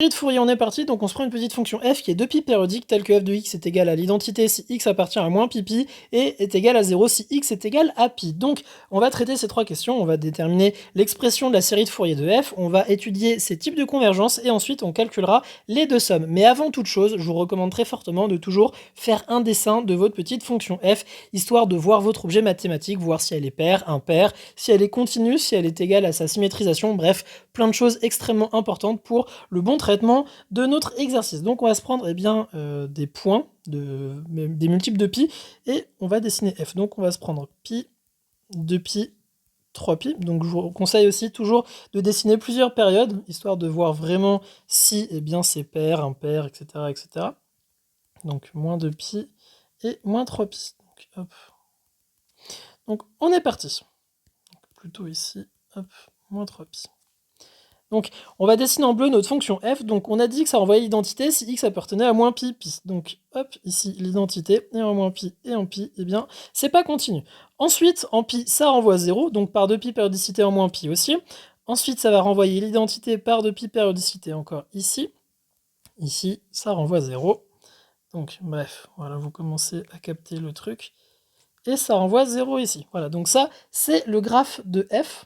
De Fourier, on est parti, donc on se prend une petite fonction f qui est 2pi périodique, telle que f de x est égal à l'identité si x appartient à moins pi et est égal à 0 si x est égal à pi. Donc on va traiter ces trois questions, on va déterminer l'expression de la série de Fourier de f, on va étudier ces types de convergence et ensuite on calculera les deux sommes. Mais avant toute chose, je vous recommande très fortement de toujours faire un dessin de votre petite fonction f, histoire de voir votre objet mathématique, voir si elle est paire, impaire, si elle est continue, si elle est égale à sa symétrisation, bref, plein de choses extrêmement importantes pour le bon traitement de notre exercice. Donc on va se prendre des points, des multiples de pi, et on va dessiner f. Donc on va se prendre pi, 2pi, 3pi. Donc je vous conseille aussi toujours de dessiner plusieurs périodes, histoire de voir vraiment si c'est pair, impair, etc., etc. Donc moins 2pi et moins 3pi. Donc, hop. Donc on est parti. Donc, plutôt ici, hop, moins 3pi. Donc, on va dessiner en bleu notre fonction f. Donc, on a dit que ça renvoyait l'identité si x appartenait à moins pi. Donc, hop, ici, l'identité, et en moins pi, et en pi, c'est pas continu. Ensuite, en pi, ça renvoie 0, donc par 2pi périodicité en moins pi aussi. Ensuite, ça va renvoyer l'identité par 2pi périodicité encore ici. Ici, ça renvoie 0. Donc, bref, voilà, vous commencez à capter le truc. Et ça renvoie 0 ici. Voilà, donc ça, c'est le graphe de f.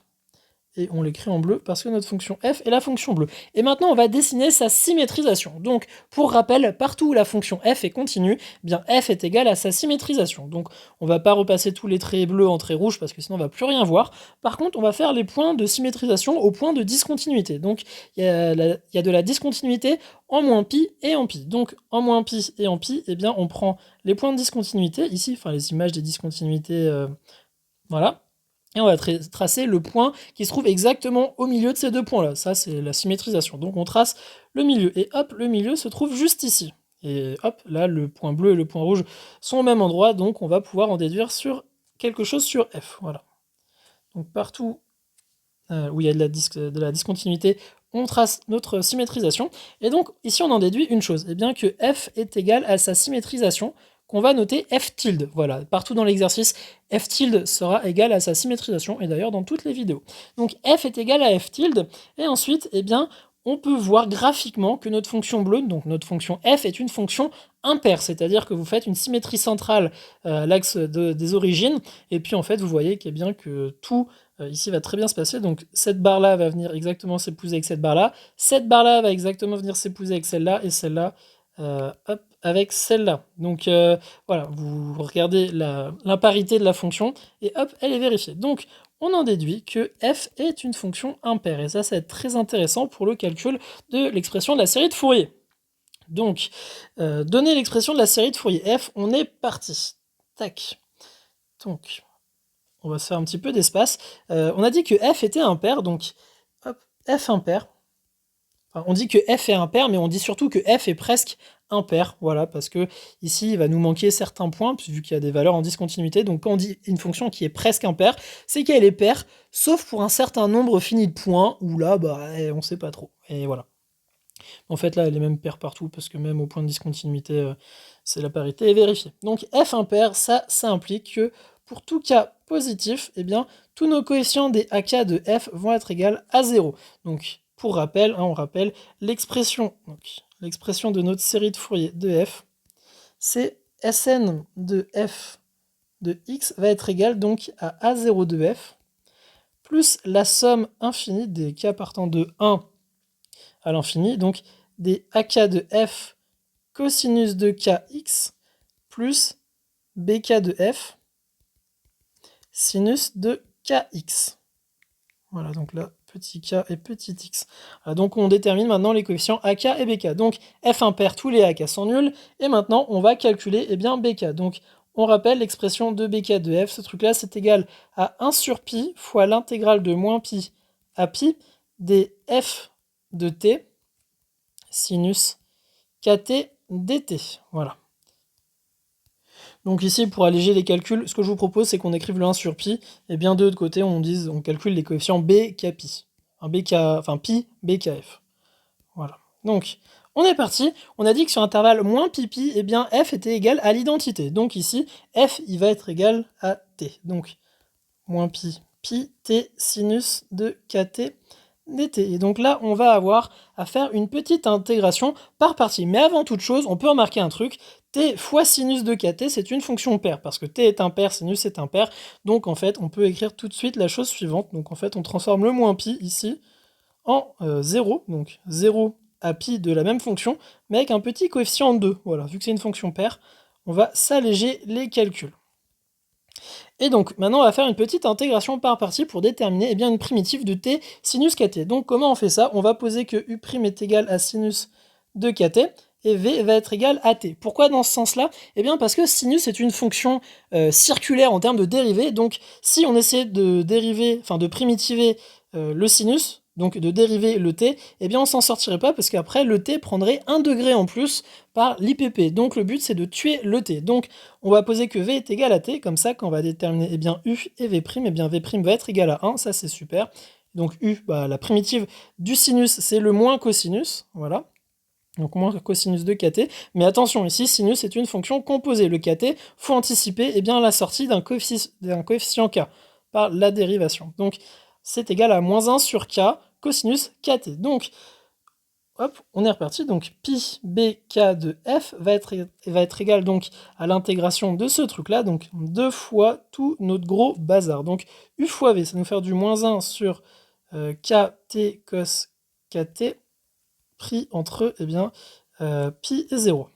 Et on l'écrit en bleu parce que notre fonction f est la fonction bleue. Et maintenant, on va dessiner sa symétrisation. Donc, pour rappel, partout où la fonction f est continue, f est égal à sa symétrisation. Donc, on ne va pas repasser tous les traits bleus en traits rouges parce que sinon on ne va plus rien voir. Par contre, on va faire les points de symétrisation au point de discontinuité. Donc, il y a de la discontinuité en moins pi et en pi. Donc, en moins pi et en pi, on prend les points de discontinuité, ici, enfin les images des discontinuités, voilà. Et on va tracer le point qui se trouve exactement au milieu de ces deux points-là. Ça, c'est la symétrisation. Donc on trace le milieu. Et hop, le milieu se trouve juste ici. Et hop, là, le point bleu et le point rouge sont au même endroit. Donc on va pouvoir en déduire sur quelque chose sur f. Voilà. Donc partout où il y a de la discontinuité, on trace notre symétrisation. Et donc ici, on en déduit une chose. Que f est égal à sa symétrisation qu'on va noter f tilde. Voilà, partout dans l'exercice, f tilde sera égal à sa symétrisation, et d'ailleurs dans toutes les vidéos. Donc f est égal à f tilde, et ensuite, on peut voir graphiquement que notre fonction bleue, donc notre fonction f, est une fonction impaire, c'est-à-dire que vous faites une symétrie centrale à l'axe des origines, et puis en fait, vous voyez que tout ici va très bien se passer. Donc cette barre-là va venir exactement s'épouser avec cette barre-là, cette barre-là va exactement venir s'épouser avec celle-là, et celle-là, hop, avec celle-là. Donc voilà, vous regardez l'imparité de la fonction, et hop, elle est vérifiée. Donc on en déduit que f est une fonction impaire, et ça va être très intéressant pour le calcul de l'expression de la série de Fourier. Donc, donner l'expression de la série de Fourier f, on est parti. Tac. Donc, on va se faire un petit peu d'espace. On a dit que f était impair, donc hop, f impair. Enfin, on dit que f est impair, mais on dit surtout que f est presque impair, voilà, parce que ici il va nous manquer certains points, vu qu'il y a des valeurs en discontinuité. Donc quand on dit une fonction qui est presque impaire, c'est qu'elle est paire, sauf pour un certain nombre fini de points, où là, on sait pas trop. Et voilà. En fait, là, elle est même paire partout, parce que même au point de discontinuité, c'est la parité est vérifiée. Donc f impair, ça implique que pour tout cas positif, tous nos coefficients des AK de f vont être égaux à 0. Donc, pour rappel, on rappelle l'expression de notre série de Fourier de f, c'est Sn de f de x va être égal donc à A0 de f, plus la somme infinie des k partant de 1 à l'infini, donc des AK de f cosinus de kx plus bk de f sinus de kx. Voilà, donc là, petit k et petit x. Voilà, donc on détermine maintenant les coefficients AK et BK. Donc f impair, tous les AK sont nuls. Et maintenant, on va calculer BK. Donc on rappelle l'expression de BK de f. Ce truc-là, c'est égal à 1 sur pi fois l'intégrale de moins pi à pi des f de t sinus kt dt. Voilà. Donc ici, pour alléger les calculs, ce que je vous propose, c'est qu'on écrive le 1 sur pi, et bien de l'autre côté, on calcule les coefficients b, k, pi. Enfin, pi, b, k, f. Voilà. Donc, on est parti. On a dit que sur l'intervalle moins pi, pi, f était égal à l'identité. Donc ici, f, il va être égal à t. Donc, moins pi, pi, t, sinus de kt dt. Et donc là, on va avoir à faire une petite intégration par partie. Mais avant toute chose, on peut remarquer un truc, t fois sinus de kt, c'est une fonction paire, parce que t est impair, sinus est impair, donc en fait, on peut écrire tout de suite la chose suivante. Donc en fait, on transforme le moins pi ici en 0, donc 0 à pi de la même fonction, mais avec un petit coefficient 2. Voilà, vu que c'est une fonction paire, on va s'alléger les calculs. Et donc, maintenant, on va faire une petite intégration par partie pour déterminer une primitive de t sinus kt. Donc, comment on fait ça? On va poser que u' est égal à sinus de kt, et v va être égal à t. Pourquoi dans ce sens-là? Eh bien, parce que sinus est une fonction circulaire en termes de dérivée, donc si on essaie de dériver, enfin de primitiver le sinus, donc de dériver le t, eh bien on s'en sortirait pas, parce qu'après le t prendrait 1 degré en plus par l'IPP. Donc le but c'est de tuer le t. Donc on va poser que v est égal à t, comme ça quand on va déterminer u et v', v' va être égal à 1, ça c'est super. Donc u, la primitive du sinus, c'est le moins cosinus, voilà. Donc moins cosinus de kt, mais attention, ici, sinus est une fonction composée. Le kt, faut anticiper la sortie d'un coefficient k par la dérivation. Donc c'est égal à moins 1 sur k cosinus kt. Donc, hop, on est reparti. Donc pi bk de f va être égal donc à l'intégration de ce truc-là, donc 2 fois tout notre gros bazar. Donc u fois v, ça nous fait du moins 1 sur kt cos kt, pris entre pi et 0.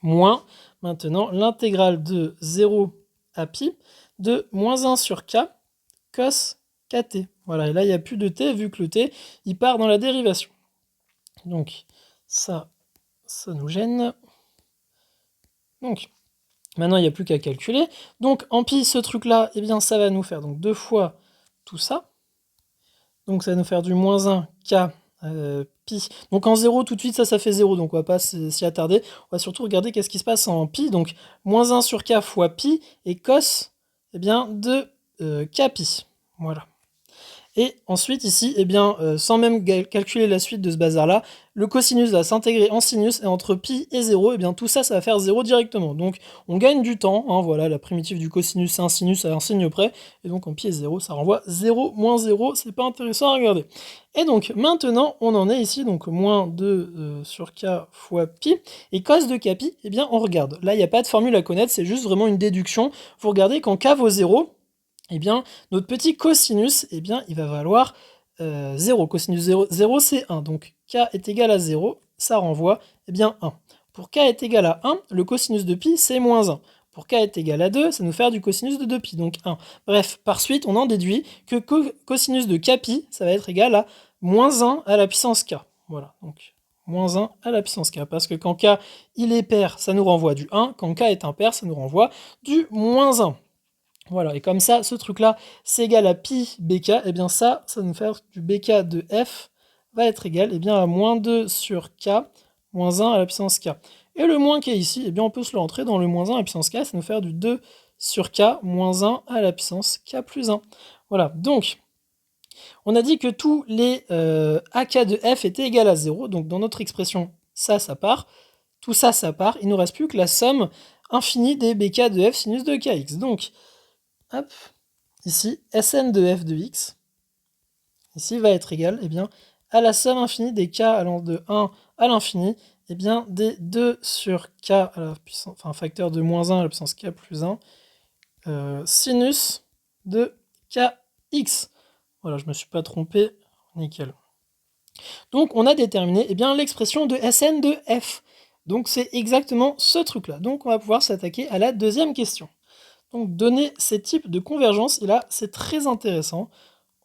Moins, maintenant, l'intégrale de 0 à pi de moins 1 sur k cos kt. Voilà, et là, il n'y a plus de t, vu que le t, il part dans la dérivation. Donc, ça nous gêne. Donc, maintenant, il n'y a plus qu'à calculer. Donc, en pi, ce truc-là, ça va nous faire donc 2 fois tout ça. Donc, ça va nous faire du moins 1 k pi. Donc en 0, tout de suite, ça fait 0, donc on va pas s'y attarder. On va surtout regarder qu'est-ce qui se passe en pi. Donc, moins 1 sur k fois pi, et cos, de k pi. Voilà. Et ensuite, ici, sans même calculer la suite de ce bazar-là, le cosinus va s'intégrer en sinus, et entre pi et 0, tout ça, ça va faire 0 directement. Donc, on gagne du temps, hein, voilà, la primitive du cosinus, c'est un sinus à un signe près, et donc en pi et 0, ça renvoie 0, moins 0, c'est pas intéressant à regarder. Et donc, maintenant, on en est ici, donc moins 2 sur k fois pi, et cos de k pi, on regarde. Là, il n'y a pas de formule à connaître, c'est juste vraiment une déduction. Vous regardez, quand k vaut 0, notre petit cosinus, il va valoir 0. Cosinus 0, 0 c'est 1. Donc, k est égal à 0, ça renvoie 1. Pour k est égal à 1, le cosinus de pi, c'est moins 1. Pour k est égal à 2, ça nous fait du cosinus de 2pi, donc 1. Bref, par suite, on en déduit que cosinus de kpi, ça va être égal à moins 1 à la puissance k. Voilà, donc moins 1 à la puissance k. Parce que quand k, il est pair, ça nous renvoie du 1. Quand k est impair, ça nous renvoie du moins 1. Voilà, et comme ça, ce truc-là, c'est égal à pi bk, ça nous fait du bk de f va être égal à moins 2 sur k, moins 1 à la puissance k. Et le moins qui est ici, on peut se le rentrer dans le moins 1 à la puissance k, ça nous fait du 2 sur k, moins 1 à la puissance k plus 1. Voilà, donc, on a dit que tous les ak de f étaient égaux à 0, donc dans notre expression, ça part, tout ça, ça part, il ne nous reste plus que la somme infinie des bk de f sinus de kx. Donc, hop, ici, Sn de f de x, ici va être égal à la somme infinie des k allant de 1 à l'infini, des 2 sur k à la puissance, enfin facteur de moins 1 à la puissance k plus 1, sinus de kx. Voilà, je ne me suis pas trompé, nickel. Donc on a déterminé l'expression de Sn de f. Donc c'est exactement ce truc-là. Donc on va pouvoir s'attaquer à la deuxième question. Donc donner ces types de convergence, et là c'est très intéressant.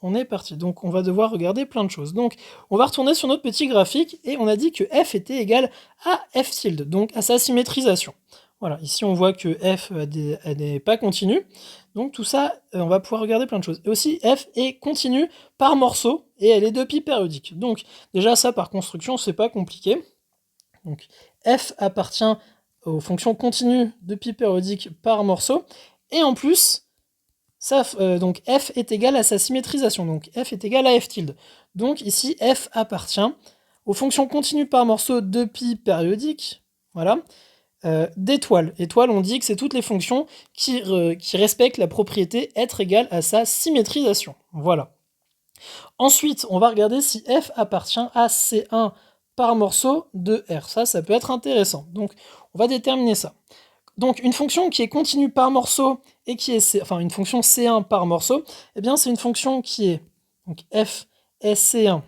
On est parti, donc on va devoir regarder plein de choses. Donc on va retourner sur notre petit graphique, et on a dit que f était égal à f tilde, donc à sa symétrisation. Voilà, ici on voit que f n'est pas continu, donc tout ça, on va pouvoir regarder plein de choses. Et aussi, f est continue par morceau, et elle est de pi périodique. Donc déjà ça par construction, c'est pas compliqué. Donc f appartient aux fonctions continues de pi périodique par morceau, et en plus, donc f est égal à sa symétrisation, donc f est égal à f tilde. Donc ici, f appartient aux fonctions continues par morceau de pi périodique, voilà, d'étoiles. Étoiles, on dit que c'est toutes les fonctions qui respectent la propriété être égale à sa symétrisation. Voilà. Ensuite, on va regarder si f appartient à C1 par morceau de R. Ça peut être intéressant. Donc, on va déterminer ça. Donc, une fonction qui est continue par morceau et qui est, enfin, une fonction C1 par morceau, eh bien, c'est une fonction qui est, donc, f est C1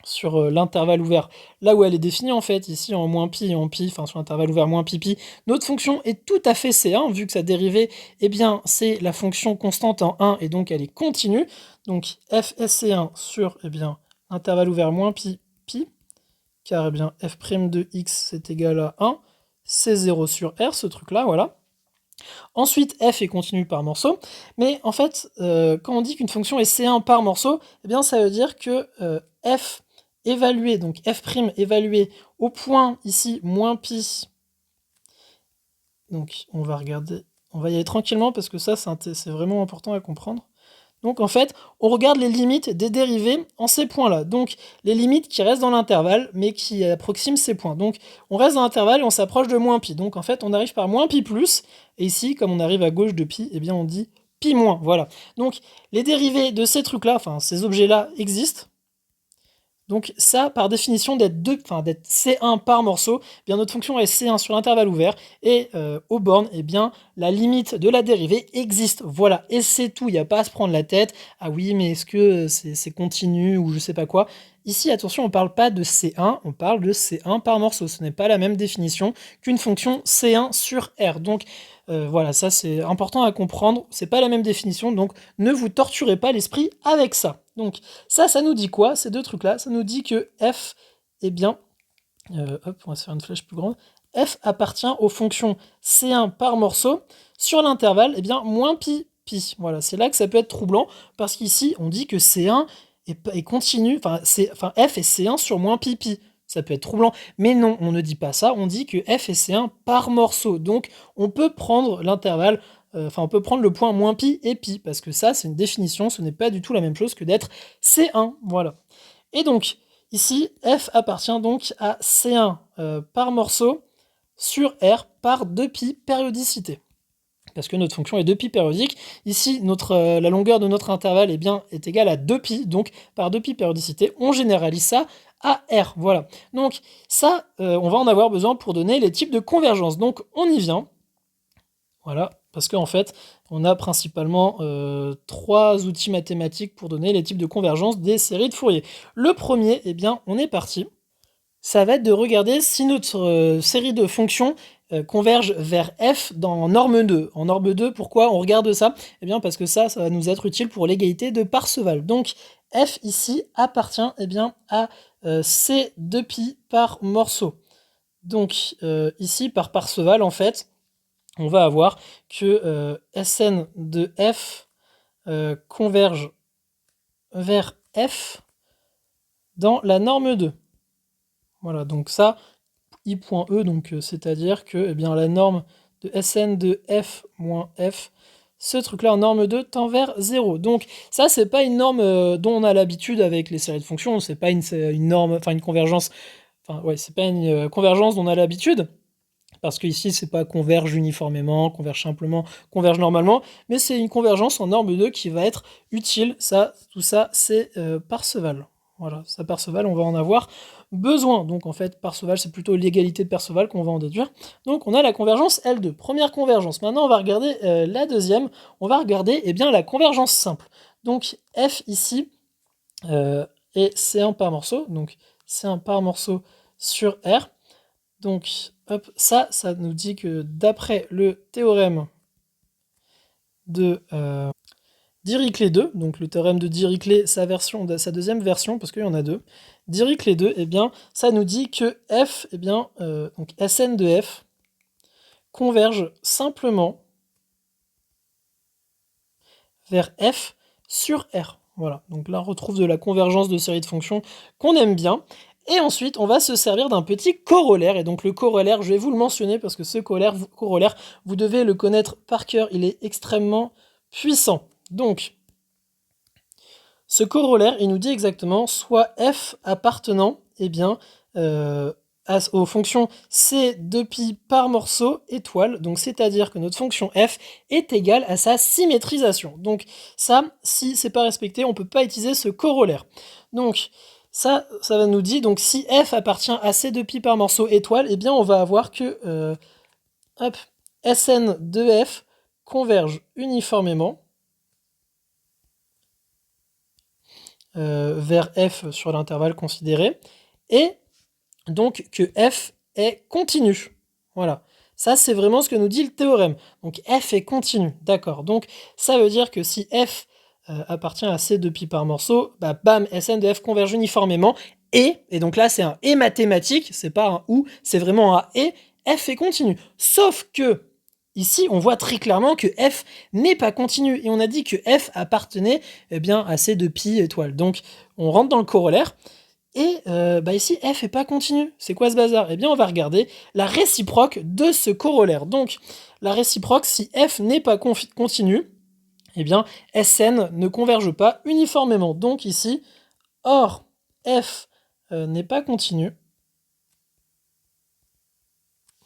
sur l'intervalle ouvert, là où elle est définie en fait, ici en moins pi et en pi, enfin sur l'intervalle ouvert moins pi pi, notre fonction est tout à fait C1, vu que sa dérivée, eh bien, c'est la fonction constante en 1, et donc elle est continue. Donc f est C1 sur, eh bien, intervalle ouvert moins pi pi, car, eh bien, f' de x c'est égal à 1, c'est 0 sur R, ce truc-là, voilà. Ensuite, f est continue par morceau, mais en fait, quand on dit qu'une fonction est C1 par morceau, eh bien, ça veut dire que f évalué, donc f' évalué au point ici moins pi, donc on va regarder, on va y aller tranquillement parce que ça c'est vraiment important à comprendre. Donc en fait, on regarde les limites des dérivées en ces points-là. Donc les limites qui restent dans l'intervalle, mais qui approximent ces points. Donc on reste dans l'intervalle et on s'approche de moins pi. Donc en fait, on arrive par moins pi plus. Et ici, comme on arrive à gauche de pi, eh bien on dit pi moins. Voilà. Donc les dérivées de ces trucs-là, enfin ces objets-là existent. Donc ça, par définition, d'être C1 par morceau, eh bien notre fonction est C1 sur l'intervalle ouvert, et aux bornes, eh bien, la limite de la dérivée existe. Voilà, et c'est tout, il n'y a pas à se prendre la tête. Ah oui, mais est-ce que c'est continu ou je sais pas quoi. Ici, attention, on ne parle pas de C1, on parle de C1 par morceau. Ce n'est pas la même définition qu'une fonction C1 sur R. Donc voilà, ça c'est important à comprendre. C'est pas la même définition, donc ne vous torturez pas l'esprit avec ça. Donc ça nous dit quoi, ces deux trucs-là? Ça nous dit que f, eh bien, hop, on va se faire une flèche plus grande, f appartient aux fonctions C1 par morceau sur l'intervalle, eh bien, moins pi, pi. Voilà, c'est là que ça peut être troublant, parce qu'ici, on dit que C1 est continu, enfin, f est C1 sur moins pi, pi. Ça peut être troublant, mais non, on ne dit pas ça, on dit que f est C1 par morceau. Donc, on peut prendre l'intervalle, enfin, on peut prendre le point moins pi et pi, parce que ça, c'est une définition, ce n'est pas du tout la même chose que d'être C1, voilà. Et donc, ici, f appartient donc à C1 par morceau sur R par 2pi périodicité. Parce que notre fonction est 2pi périodique. Ici, la longueur de notre intervalle est égale à 2pi, donc par 2pi périodicité, on généralise ça à R. Voilà. Donc ça, on va en avoir besoin pour donner les types de convergence. Donc on y vient. Voilà, parce qu'en fait, on a principalement 3 outils mathématiques pour donner les types de convergence des séries de Fourier. Le premier, eh bien, on est parti. Ça va être de regarder si notre série de fonctions converge vers f dans norme 2. En norme 2, pourquoi on regarde ça? Eh bien, parce que ça va nous être utile pour l'égalité de Parseval. Donc, f ici appartient eh bien, à c 2pi par morceau. Donc, ici, par Parseval, en fait, on va avoir que Sn de f converge vers f dans la norme 2. Voilà, donc ça, i.e, donc c'est-à-dire que eh bien, la norme de Sn de f moins f, ce truc-là en norme 2 tend vers 0. Donc ça, c'est pas une norme dont on a l'habitude avec les séries de fonctions, c'est pas une norme, enfin une convergence, enfin ouais, c'est pas une convergence dont on a l'habitude, parce qu'ici, c'est pas converge uniformément, converge simplement, converge normalement, mais c'est une convergence en norme 2 qui va être utile. Ça, tout ça, c'est Parseval. Voilà, ça Parseval, on va en avoir besoin. Donc en fait, Parseval, c'est plutôt l'égalité de Parseval qu'on va en déduire. Donc on a la convergence L2, première convergence. Maintenant, on va regarder la deuxième. On va regarder eh bien, la convergence simple. Donc F ici est C1 par morceau, donc C1 par morceau sur R. Donc, hop, ça nous dit que d'après le théorème de Dirichlet 2, donc le théorème de Dirichlet, sa deuxième version, parce qu'il y en a deux, Dirichlet 2, eh bien, ça nous dit que f, eh bien, donc Sn de f, converge simplement vers f sur R. Voilà, donc là on retrouve de la convergence de séries de fonctions qu'on aime bien. Et ensuite, on va se servir d'un petit corollaire. Et donc le corollaire, je vais vous le mentionner parce que ce corollaire, vous devez le connaître par cœur. Il est extrêmement puissant. Donc, ce corollaire, il nous dit exactement soit f appartenant, eh bien, aux fonctions c de pi par morceau étoile, donc c'est-à-dire que notre fonction f est égale à sa symétrisation. Donc ça, si c'est pas respecté, on peut pas utiliser ce corollaire. Donc ça va nous dire, donc si f appartient à c de pi par morceau étoile, eh bien on va avoir que Sn de f converge uniformément vers f sur l'intervalle considéré, et donc que f est continu. Voilà. Ça, c'est vraiment ce que nous dit le théorème. Donc f est continu, d'accord. Donc ça veut dire que si f appartient à c de pi par morceau, bah bam, Sn de f converge uniformément, et donc là c'est un et mathématique, c'est pas un ou, c'est vraiment un et, f est continu. Sauf que ici, on voit très clairement que f n'est pas continu, et on a dit que f appartenait bien à c de pi étoile. Donc on rentre dans le corollaire. Et ici, f n'est pas continu. C'est quoi ce bazar? Eh bien, on va regarder la réciproque de ce corollaire. Donc, la réciproque, si f n'est pas continu, eh bien, Sn ne converge pas uniformément. Donc ici, or, f n'est pas continu.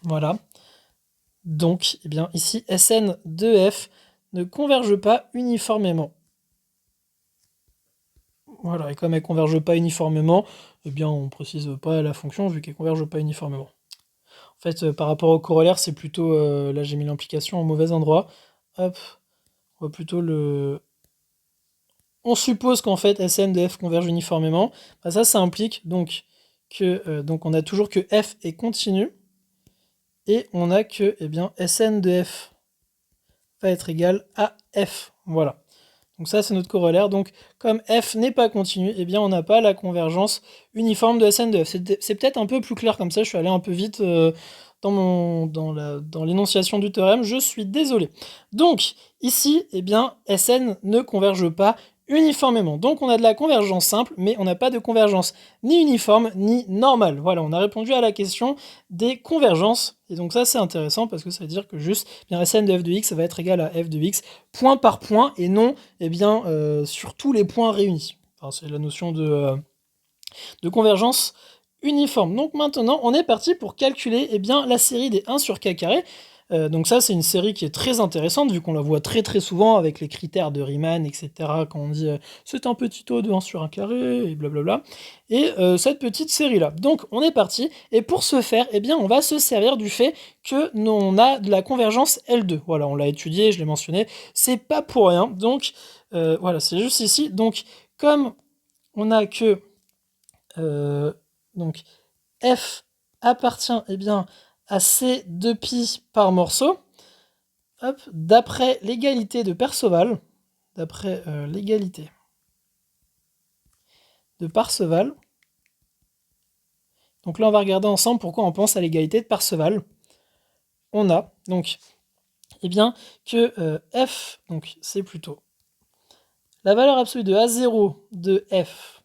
Voilà. Donc, eh bien, ici, Sn de f ne converge pas uniformément. Voilà, et comme elle ne converge pas uniformément, eh bien, on ne précise pas la fonction vu qu'elle ne converge pas uniformément. En fait, par rapport au corollaire, c'est plutôt... là, j'ai mis l'implication au mauvais endroit. Hop, on va plutôt le... On suppose qu'en fait, Sn de f converge uniformément. Bah, ça implique donc que... donc, on a toujours que f est continu. Et on a que, eh bien, Sn de f va être égal à f. Voilà. Donc ça, c'est notre corollaire. Donc, comme f n'est pas continu, eh bien, on n'a pas la convergence uniforme de Sn de f. C'est peut-être un peu plus clair comme ça. Je suis allé un peu vite dans l'énonciation du théorème. Je suis désolé. Donc, ici, eh bien, Sn ne converge pas uniformément. Donc, on a de la convergence simple, mais on n'a pas de convergence ni uniforme, ni normale. Voilà, on a répondu à la question des convergences. Et donc ça, c'est intéressant parce que ça veut dire que juste, eh bien, Sn de f de x, ça va être égal à f de x, point par point, et non eh bien, sur tous les points réunis. Enfin, c'est la notion de convergence uniforme. Donc maintenant, on est parti pour calculer eh bien, la série des 1 sur k carré. Donc ça, c'est une série qui est très intéressante, vu qu'on la voit très très souvent avec les critères de Riemann, etc., quand on dit c'est un petit taux de 1 sur 1 carré, et blablabla. Et cette petite série-là. Donc on est parti, et pour ce faire, eh bien, on va se servir du fait que on a de la convergence L2. Voilà, on l'a étudié, je l'ai mentionné, c'est pas pour rien. Donc voilà, c'est juste ici. Donc comme on a que donc f appartient eh bien, à c de pi par morceau, d'après l'égalité de Parseval, donc là on va regarder ensemble pourquoi on pense à l'égalité de Parseval. On a donc eh bien, que f, donc c'est plutôt la valeur absolue de A0 de f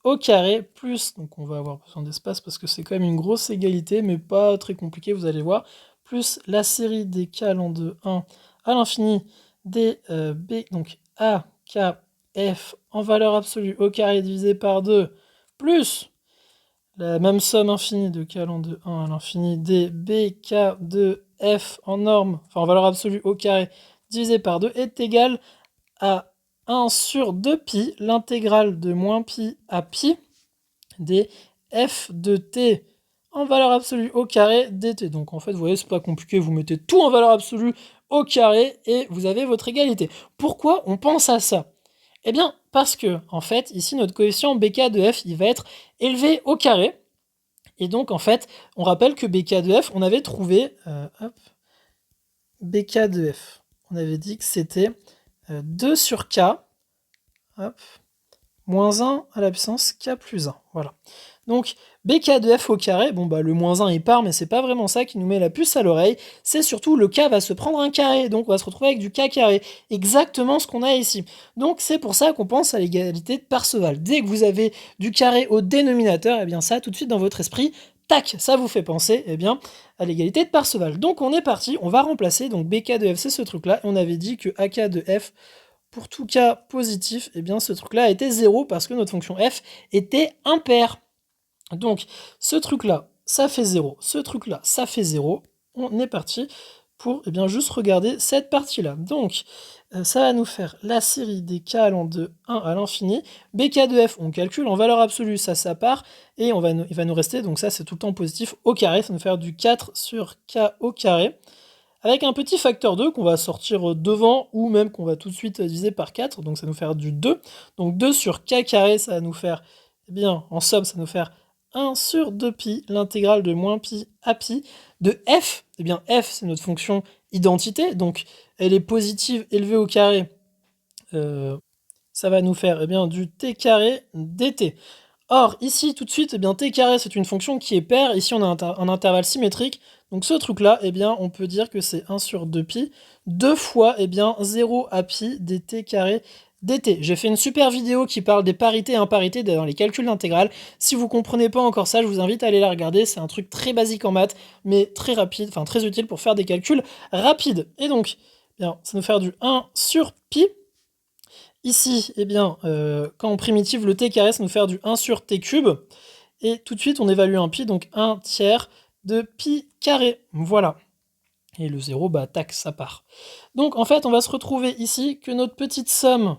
au carré plus, donc on va avoir besoin d'espace parce que c'est quand même une grosse égalité, mais pas très compliqué, vous allez voir, plus la série des k ln de 1 à l'infini des b, donc a, k, f en valeur absolue au carré divisé par 2, plus la même somme infinie de k ln de 1 à l'infini des b, k de f en norme, enfin en valeur absolue au carré divisé par 2 est égal à 1 sur 2pi, l'intégrale de moins pi à pi des f de t en valeur absolue au carré dt. Donc en fait, vous voyez, c'est pas compliqué, vous mettez tout en valeur absolue au carré et vous avez votre égalité. Pourquoi on pense à ça? Eh bien, parce que, en fait, ici, notre coefficient bk de f, il va être élevé au carré. Et donc, en fait, on rappelle que bk de f, on avait trouvé bk de f. On avait dit que c'était 2 sur k, moins 1 à la puissance k plus 1. Voilà. Donc, bk de f au carré, bon bah le moins 1 il part, mais c'est pas vraiment ça qui nous met la puce à l'oreille, c'est surtout le k va se prendre un carré, donc on va se retrouver avec du k carré, exactement ce qu'on a ici. Donc c'est pour ça qu'on pense à l'égalité de Parseval. Dès que vous avez du carré au dénominateur, et bien ça, tout de suite dans votre esprit, tac, ça vous fait penser eh bien, à l'égalité de Parseval. Donc on est parti, on va remplacer, donc bk de f c'est ce truc-là, et on avait dit que ak de f, pour tout cas positif, eh bien ce truc-là était 0 parce que notre fonction f était impaire. Donc ce truc-là, ça fait 0. Ce truc-là, ça fait 0. On est parti pour juste regarder cette partie-là. Donc, ça va nous faire la série des k allant de 1 à l'infini. Bk de f, on calcule en valeur absolue, ça part, et il va nous rester, donc ça c'est tout le temps positif, au carré, ça va nous faire du 4 sur k au carré, avec un petit facteur 2 qu'on va sortir devant, ou même qu'on va tout de suite diviser par 4, donc ça va nous faire du 2. Donc 2 sur k carré, ça va nous faire, en somme, ça va nous faire 1 sur 2pi, l'intégrale de moins pi à pi de f. F, c'est notre fonction identité, donc elle est positive élevée au carré. Ça va nous faire du t carré dt. Or, ici, tout de suite, t carré, c'est une fonction qui est paire. Ici, on a un intervalle symétrique. Donc ce truc-là, on peut dire que c'est 1 sur 2pi, 2 fois 0 à pi dt carré dt. J'ai fait une super vidéo qui parle des parités et imparités dans les calculs d'intégrale. Si vous comprenez pas encore ça, je vous invite à aller la regarder. C'est un truc très basique en maths, mais très rapide, enfin très utile pour faire des calculs rapides. Et donc, ça nous fait du 1 sur pi. Ici, quand on primitive le t carré, ça nous fait du 1 sur t cube. Et tout de suite, on évalue un pi, donc 1 tiers de pi carré. Voilà. Et le 0, tac, ça part. Donc, en fait, on va se retrouver ici que notre petite somme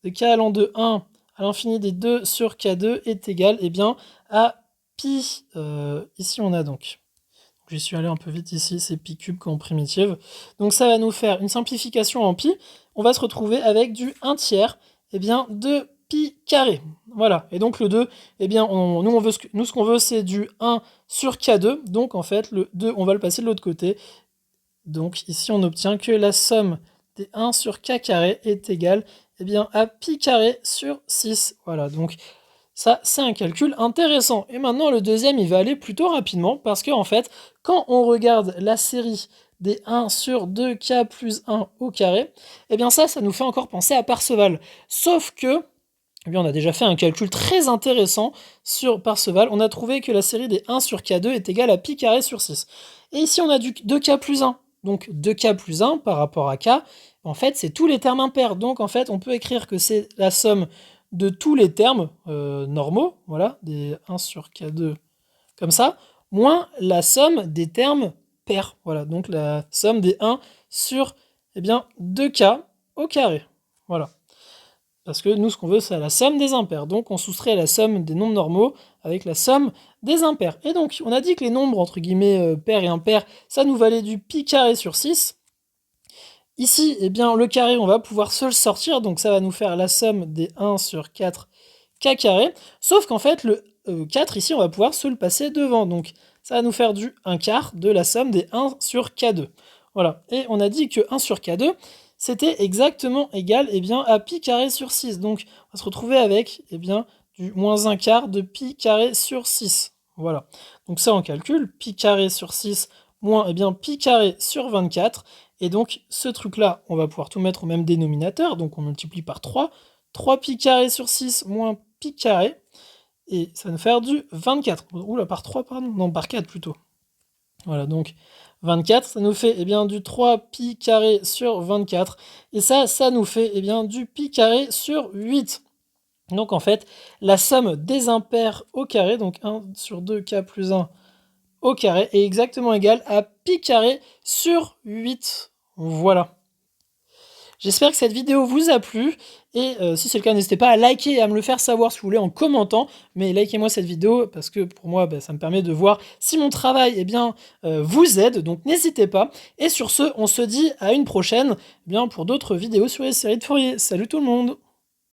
de k allant de 1 à l'infini des 2 sur k2 est égale à pi. Ici, on a donc... J'y suis allé un peu vite ici, c'est pi cube quand on primitive. Donc ça va nous faire une simplification en pi. On va se retrouver avec du 1 tiers de pi carré. Voilà. Et donc le 2, nous ce qu'on veut c'est du 1 sur k2. Donc en fait le 2, on va le passer de l'autre côté. Donc ici on obtient que la somme des 1 sur k carré est égale à pi carré sur 6. Voilà, donc ça, c'est un calcul intéressant. Et maintenant, le deuxième, il va aller plutôt rapidement parce que, en fait, quand on regarde la série des 1 sur 2k plus 1 au carré, ça nous fait encore penser à Parseval. Sauf que, on a déjà fait un calcul très intéressant sur Parseval. On a trouvé que la série des 1 sur k2 est égale à pi carré sur 6. Et ici, on a du 2k plus 1. Donc, 2k plus 1 par rapport à k, en fait, c'est tous les termes impairs. Donc, en fait, on peut écrire que c'est la somme de tous les termes normaux, voilà, des 1 sur k2 comme ça, moins la somme des termes pairs, voilà, donc la somme des 1 sur 2k au carré, voilà. Parce que nous, ce qu'on veut, c'est la somme des impairs. Donc, on soustrait la somme des nombres normaux avec la somme des impairs. Et donc, on a dit que les nombres, entre guillemets, pairs et impairs, ça nous valait du pi carré sur 6. Ici, le carré, on va pouvoir se le sortir, donc ça va nous faire la somme des 1 sur 4 k carré, sauf qu'en fait, le 4, ici, on va pouvoir se le passer devant, donc ça va nous faire du 1 quart de la somme des 1 sur k2. Voilà, et on a dit que 1 sur k2, c'était exactement égal à pi carré sur 6, donc on va se retrouver avec du moins 1 quart de pi carré sur 6. Voilà, donc ça on calcule, pi carré sur 6 moins pi carré sur 24, et donc, ce truc-là, on va pouvoir tout mettre au même dénominateur, donc on multiplie par 3. 3 pi carré sur 6 moins pi carré, et ça va nous faire du 24. Oula, par 3, pardon. Non, par 4 plutôt. Voilà, donc 24, ça nous fait du 3 pi carré sur 24, et ça nous fait du pi carré sur 8. Donc en fait, la somme des impairs au carré, donc 1 sur 2k plus 1 au carré est exactement égal à pi carré sur 8. Voilà. J'espère que cette vidéo vous a plu, et si c'est le cas, n'hésitez pas à liker et à me le faire savoir si vous voulez en commentant, mais likez-moi cette vidéo parce que pour moi, ça me permet de voir si mon travail vous aide, donc n'hésitez pas. Et sur ce, on se dit à une prochaine pour d'autres vidéos sur les séries de Fourier. Salut tout le monde!